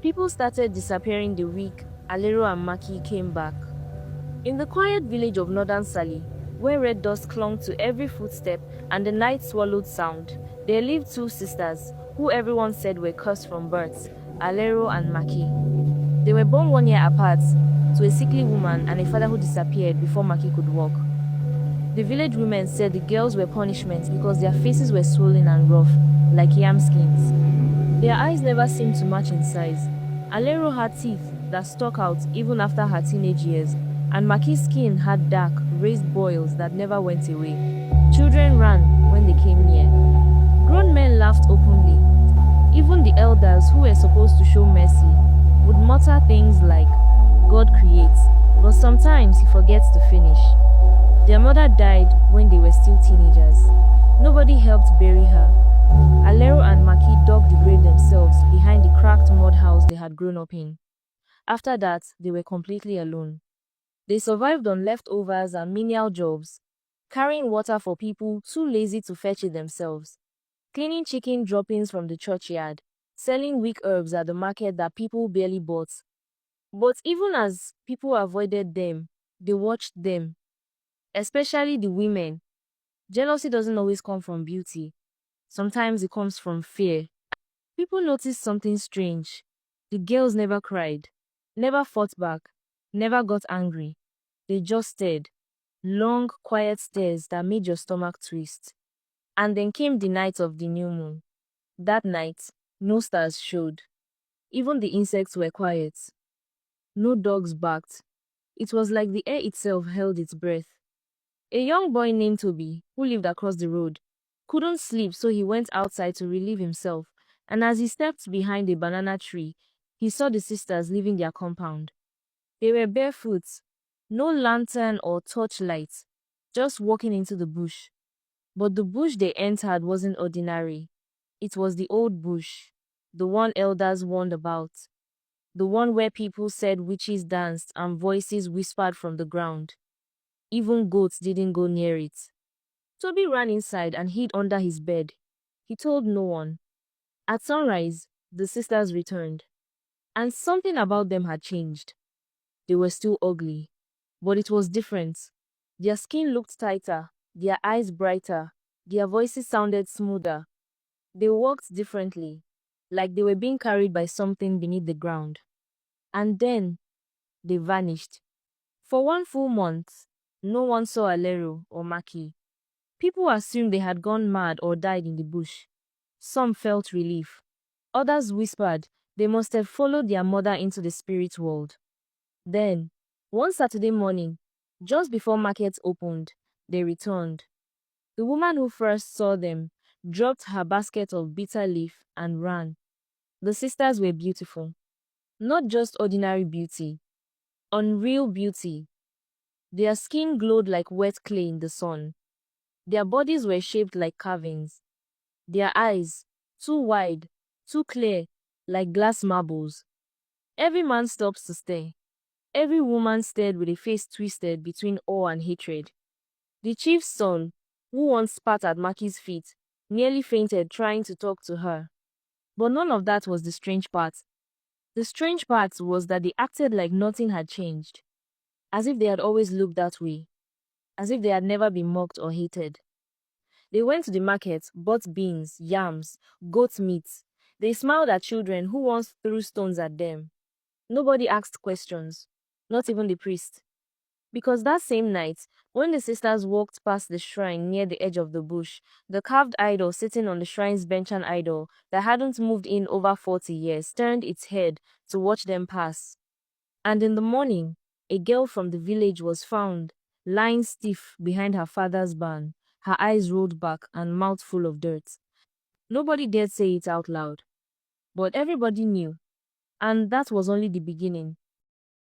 People started disappearing the week Alero and Maki came back. In the quiet village of northern Sali, where red dust clung to every footstep and the night swallowed sound, there lived two sisters who everyone said were cursed from birth, Alero and Maki. They were born 1 year apart to a sickly woman and a father who disappeared before Maki could walk. The village women said the girls were punishment because their faces were swollen and rough, like yam skins. Their eyes never seemed to match in size. Alero had teeth that stuck out even after her teenage years, and Maki's skin had dark, raised boils that never went away. Children ran when they came near. Grown men laughed openly. Even the elders, who were supposed to show mercy, would mutter things like, "God creates, but sometimes he forgets to finish." Their mother died when they were still teenagers. Nobody helped bury her. Alero and Maki dug the grave themselves behind the cracked mud house they had grown up in. After that, they were completely alone. They survived on leftovers and menial jobs, carrying water for people too lazy to fetch it themselves, cleaning chicken droppings from the churchyard, selling weak herbs at the market that people barely bought. But even as people avoided them, they watched them, especially the women. Jealousy doesn't always come from beauty. Sometimes it comes from fear. People noticed something strange. The girls never cried, never fought back, never got angry. They just stared. Long, quiet stares that made your stomach twist. And then came the night of the new moon. That night, no stars showed. Even the insects were quiet. No dogs barked. It was like the air itself held its breath. A young boy named Toby, who lived across the road, couldn't sleep, so he went outside to relieve himself, and as he stepped behind a banana tree, he saw the sisters leaving their compound. They were barefoot, no lantern or torchlight, just walking into the bush. But the bush they entered wasn't ordinary. It was the old bush, the one elders warned about, the one where people said witches danced and voices whispered from the ground. Even goats didn't go near it. Toby ran inside and hid under his bed. He told no one. At sunrise, the sisters returned, and something about them had changed. They were still ugly, but it was different. Their skin looked tighter, their eyes brighter, their voices sounded smoother. They walked differently, like they were being carried by something beneath the ground. And then, they vanished. For 1 full month, no one saw Alero or Maki. People assumed they had gone mad or died in the bush. Some felt relief. Others whispered they must have followed their mother into the spirit world. Then, one Saturday morning, just before market opened, they returned. The woman who first saw them dropped her basket of bitter leaf and ran. The sisters were beautiful. Not just ordinary beauty, unreal beauty. Their skin glowed like wet clay in the sun. Their bodies were shaped like carvings. Their eyes, too wide, too clear, like glass marbles. Every man stopped to stare. Every woman stared with a face twisted between awe and hatred. The chief's son, who once spat at Maki's feet, nearly fainted trying to talk to her. But none of that was the strange part. The strange part was that they acted like nothing had changed. As if they had always looked that way. As if they had never been mocked or hated. They went to the market, bought beans, yams, goat meat. They smiled at children who once threw stones at them. Nobody asked questions, not even the priest. Because that same night, when the sisters walked past the shrine near the edge of the bush, the carved idol sitting on the shrine's bench, an idol that hadn't moved in over 40 years, turned its head to watch them pass. And in the morning, a girl from the village was found, lying stiff behind her father's barn, her eyes rolled back and mouth full of dirt. Nobody dared say it out loud. But everybody knew. And that was only the beginning.